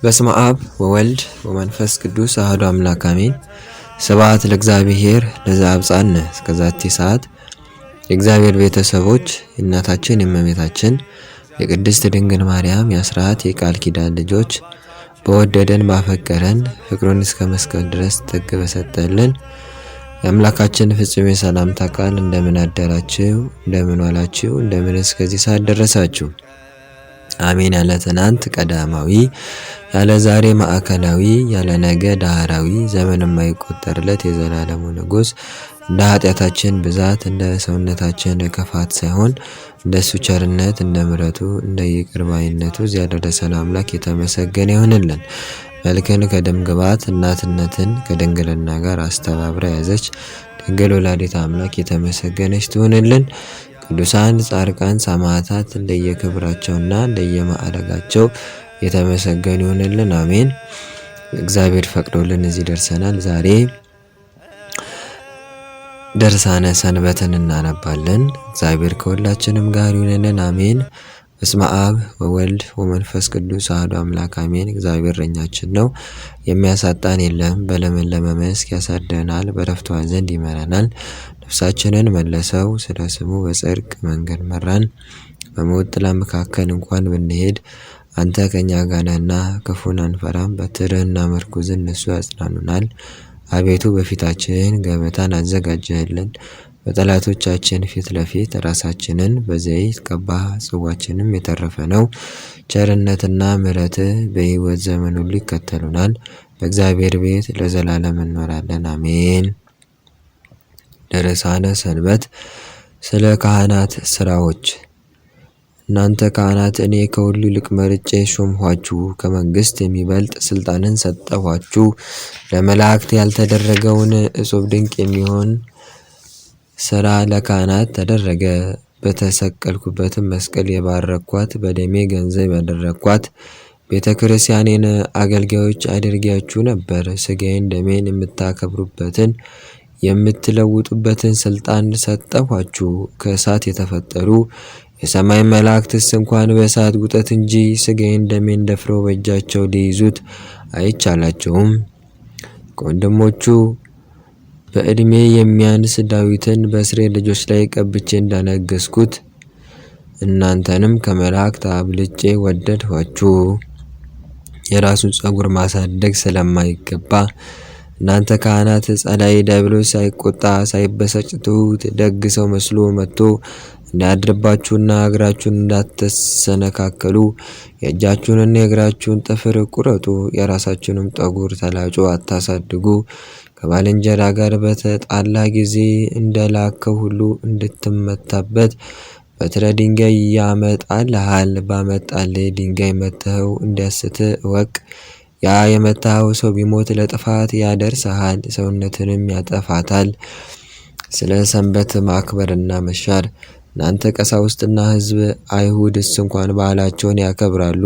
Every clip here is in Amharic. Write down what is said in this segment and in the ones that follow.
በስመ አብ ወወልድ ወመንፈስ ቅዱስ አሐዱ አምላክ አሜን። ስብሐት ለእግዚአብሔር ለዘአብጽሐነ እስከዛቲ ሰዓት። የእግዚአብሔር ቤተሰቦች የእናታችን የእመቤታችን የቅድስት ድንግል ማርያም የአስራት የቃል ኪዳን ልጆች በወደደን ባፈቀረን ፍቅሩን እስከ መስቀል ድረስ ጥግ በሰጠልን የአምላካችን ፍጹም የሰላምታ ቃል እንደምን አደራችሁ፣ እንደምን ዋላችሁ፣ እንደምን እስከዚህ ሰዓት ደረሳችሁ። አሜን። ያለ ትናንት ቀዳማዊ፣ ያለ ዛሬ ማዕከላዊ፣ ያለ ነገ ዳህራዊ፣ ዘመን የማይቆጠርለት የዘላለሙ ንጉሥ እንደ ኃጢአታችን ብዛት እንደ ሰውነታችን ክፋት ሳይሆን እንደ እሱ ቸርነት እንደ ምሕረቱ እንደ ይቅር ባይነቱ እዚህ ያደረሰን አምላክ የተመሰገነ ይሁንልን። መልክን ከደም ግባት እናትነትን ከድንግልና ጋር አስተባብራ ያዘች ድንግል ወላዲተ አምላክ የተመሰገነች ትሁንልን። ቅዱሳን ጻድቃን ሰማዕታት እንደየክብራቸውና እንደየማዕረጋቸው የተመሰገኑ ይሁንልን። አሜን። እግዚአብሔር ፈቅዶልን እዚህ ደርሰናል። ዛሬ ድርሳነ ሰንበትን እናነባለን። እግዚአብሔር ከሁላችንም ጋር ይሁንልን። አሜን። በስመ አብ ወወልድ ወመንፈስ ቅዱስ አሐዱ አምላክ አሜን። እግዚአብሔር እረኛችን ነው፣ የሚያሳጣን የለም። በለመለመ መስክ ያሳደናል፣ በዕረፍቱ ዘንድ ይመራናል። ነፍሳችንን መለሰው፣ ስለ ስሙ በጽድቅ መንገድ መራን። በሞት ጥላ መካከል እንኳን ብንሄድ አንተ ከኛ ጋር ነህና ክፉን አንፈራም። በትርህና ምርኩዝህ እነሱ ያጽናኑናል። አቤቱ በፊታችን ገበታን አዘጋጀህልን፣ በጠላቶቻችን ፊት ለፊት ራሳችንን በዘይት ቀባህ። ጽዋችንም የተረፈ ነው። ቸርነትና ምሕረትህ በሕይወት ዘመን ሁሉ ይከተሉናል። በእግዚአብሔር ቤት ለዘላለም እንኖራለን። አሜን። ድርሳነ ሰንበት። ስለ ካህናት ስራዎች። እናንተ ካህናት እኔ ከሁሉ ይልቅ መርጬ ሾምኋችሁ፣ ከመንግስት የሚበልጥ ስልጣንን ሰጠኋችሁ። ለመላእክት ያልተደረገውን እጹብ ድንቅ የሚሆን ስራ ለካህናት ተደረገ። በተሰቀልኩበትም መስቀል የባረኳት በደሜ ገንዘብ ያደረኳት ቤተ ክርስቲያኔን አገልጋዮች አድርጊያችሁ ነበር። ስጋዬን ደሜን የምታከብሩበትን የምትለውጡበትን ስልጣን ሰጠኋችሁ። ከእሳት የተፈጠሩ የሰማይ መላእክትስ እንኳን በእሳት ጉጠት እንጂ ስጋዬን ደሜን ደፍረው በእጃቸው ሊይዙት አይቻላቸውም። ከወንድሞቹ በዕድሜ የሚያንስ ዳዊትን በእስራኤል ልጆች ላይ ቀብቼ እንዳነገስኩት እናንተንም ከመላእክት አብልጬ ወደድኋችሁ። የራሱን ፀጉር ማሳደግ ስለማይገባ እናንተ ካህናት ጸላኢ ዲያብሎስ ሳይቆጣ ሳይበሳጭ ትሑት ደግ ሰው መስሎ መጥቶ እንዳያድርባችሁና እግራችሁን እንዳትሰነካከሉ የእጃችሁንና የእግራችሁን ጥፍር ቁረጡ። የራሳችሁንም ጠጉር ተላጩ፣ አታሳድጉ። ከባልንጀራ ጋር በተጣላ ጊዜ እንደላከው ሁሉ እንድትመታበት በትረ ድንጋይ ያመጣልሃል። ባመጣልህ ድንጋይ መተኸው እንዲያስትህ እወቅ። ያ የመታኸው ሰው ቢሞት ለጥፋት ያደርስሃል፣ ሰውነትንም ያጠፋታል። ስለ ሰንበት ማክበርና መሻር። እናንተ ቀሳውስትና ሕዝብ አይሁድስ እንኳን በዓላቸውን ያከብራሉ።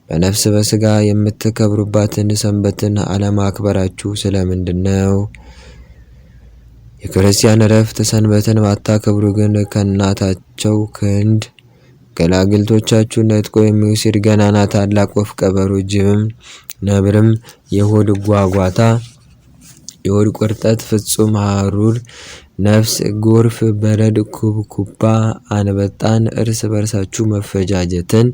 በነፍስ በሥጋ የምትከብሩባትን ሰንበትን አለማክበራችሁ ስለምንድን ነው? የክርስቲያን ዕረፍት ሰንበትን ባታከብሩ ግን ከእናታቸው ክንድ ገላግልቶቻችሁን ነጥቆ የሚወስድ ገናና ታላቅ ወፍ፣ ቀበሮ፣ ጅብም ነብርም የሆድ ጓጓታ፣ የሆድ ቁርጠት፣ ፍጹም ሐሩር ነፍስ፣ ጎርፍ፣ በረድ፣ ኩብኩባ፣ አንበጣን፣ እርስ በርሳችሁ መፈጃጀትን፣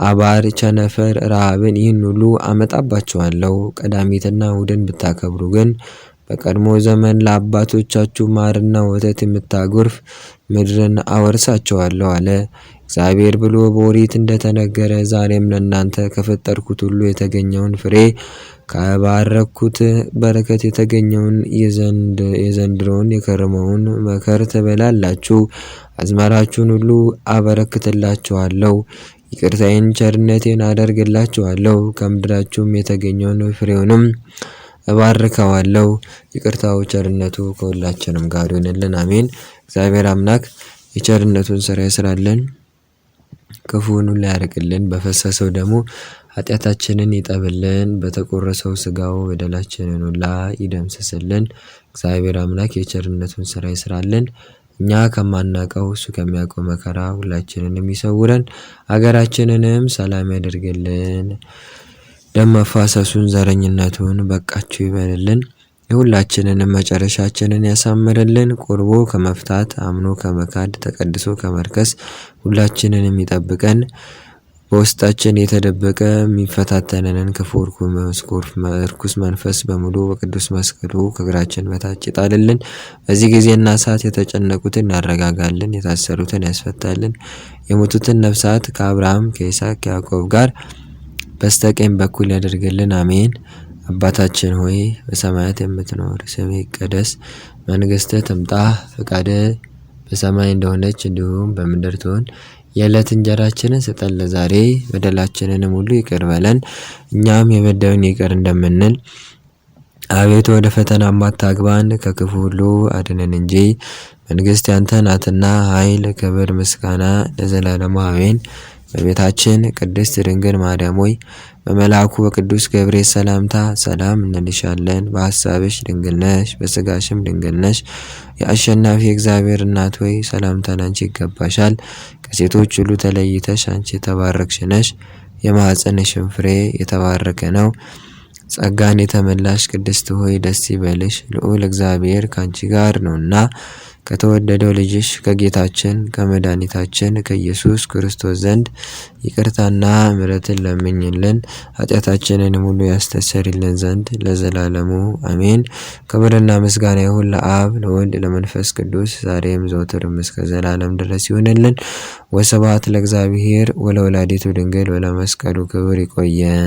አባር፣ ቸነፈር፣ ረሃብን ይህን ሁሉ አመጣባችኋለሁ። ቀዳሚትና እሑድን ብታከብሩ ግን በቀድሞ ዘመን ለአባቶቻችሁ ማርና ወተት የምታጎርፍ ምድርን አወርሳቸዋለሁ አለ እግዚአብሔር ብሎ በኦሪት እንደተነገረ ዛሬም ለእናንተ ከፈጠርኩት ሁሉ የተገኘውን ፍሬ ከባረኩት በረከት የተገኘውን የዘንድሮውን የከረመውን መከር ትበላላችሁ። አዝመራችሁን ሁሉ አበረክትላችኋለሁ። ይቅርታዬን ቸርነቴን አደርግላችኋለሁ። ከምድራችሁም የተገኘውን ፍሬውንም እባርከዋለሁ። ይቅርታው ቸርነቱ ከሁላችንም ጋር ይሁንልን። አሜን። እግዚአብሔር አምላክ የቸርነቱን ስራ ይስራልን፣ ክፉን ሁሉ ያርቅልን። በፈሰሰው ደሙ ኃጢአታችንን ይጠብልን፣ በተቆረሰው ስጋው በደላችንን ሁላ ይደምስስልን። እግዚአብሔር አምላክ የቸርነቱን ስራ ይስራልን። እኛ ከማናቀው እሱ ከሚያውቀው መከራ ሁላችንንም ይሰውረን፣ አገራችንንም ሰላም ያደርግልን። ደም መፋሰሱን ዘረኝነቱን በቃችሁ ይበልልን። የሁላችንንም መጨረሻችንን ያሳምርልን። ቁርቦ ከመፍታት አምኖ ከመካድ ተቀድሶ ከመርከስ ሁላችንንም ይጠብቀን። በውስጣችን የተደበቀ የሚፈታተነንን ክፉ እርኩስ መንፈስ በሙሉ በቅዱስ መስቀሉ ከእግራችን በታች ይጣልልን። በዚህ ጊዜና ሰዓት የተጨነቁትን ያረጋጋልን፣ የታሰሩትን ያስፈታልን። የሞቱትን ነፍሳት ከአብርሃም ከይስሐቅ ከያዕቆብ ጋር በስተቀኝ በኩል ያደርግልን። አሜን። አባታችን ሆይ በሰማያት የምትኖር፣ ስምህ ይቀደስ፣ መንግስትህ ትምጣ፣ ፈቃድህ በሰማይ እንደሆነች እንዲሁም በምድር ትሁን። የዕለት እንጀራችንን ስጠን ለዛሬ፣ በደላችንንም ሁሉ ይቅር በለን እኛም የበደሉንን ይቅር እንደምንል። አቤቱ ወደ ፈተና አታግባን፣ ከክፉ ሁሉ አድነን እንጂ መንግስት ያንተ ናትና፣ ኃይል፣ ክብር፣ ምስጋና ለዘላለሙ አሜን። በቤታችን ቅድስት ድንግል ማርያም ሆይ በመልአኩ በቅዱስ ገብርኤል ሰላምታ ሰላም እንልሻለን። በሐሳብሽ ድንግል ነሽ፣ በስጋሽም ድንግል ነሽ። የአሸናፊ እግዚአብሔር እናት ሆይ ሰላምታ ላንቺ ይገባሻል። ከሴቶች ሁሉ ተለይተሽ አንቺ የተባረክሽ ነሽ። የማኅፀንሽም ፍሬ የተባረከ ነው። ጸጋን የተመላሽ ቅድስት ሆይ ደስ ይበልሽ፣ ልዑል እግዚአብሔር ካንቺ ጋር ነውና ከተወደደው ልጅሽ ከጌታችን ከመድኃኒታችን ከኢየሱስ ክርስቶስ ዘንድ ይቅርታና ምሕረትን ለምኝልን ኃጢአታችንንም ሁሉ ያስተሰርይልን ዘንድ ለዘላለሙ አሜን። ክብርና ምስጋና ይሁን ለአብ ለወልድ ለመንፈስ ቅዱስ ዛሬም ዘወትርም እስከ ዘላለም ድረስ ይሁንልን። ወስብሐት ለእግዚአብሔር ወለወላዲቱ ድንግል ወለመስቀሉ ክቡር። ይቆየን።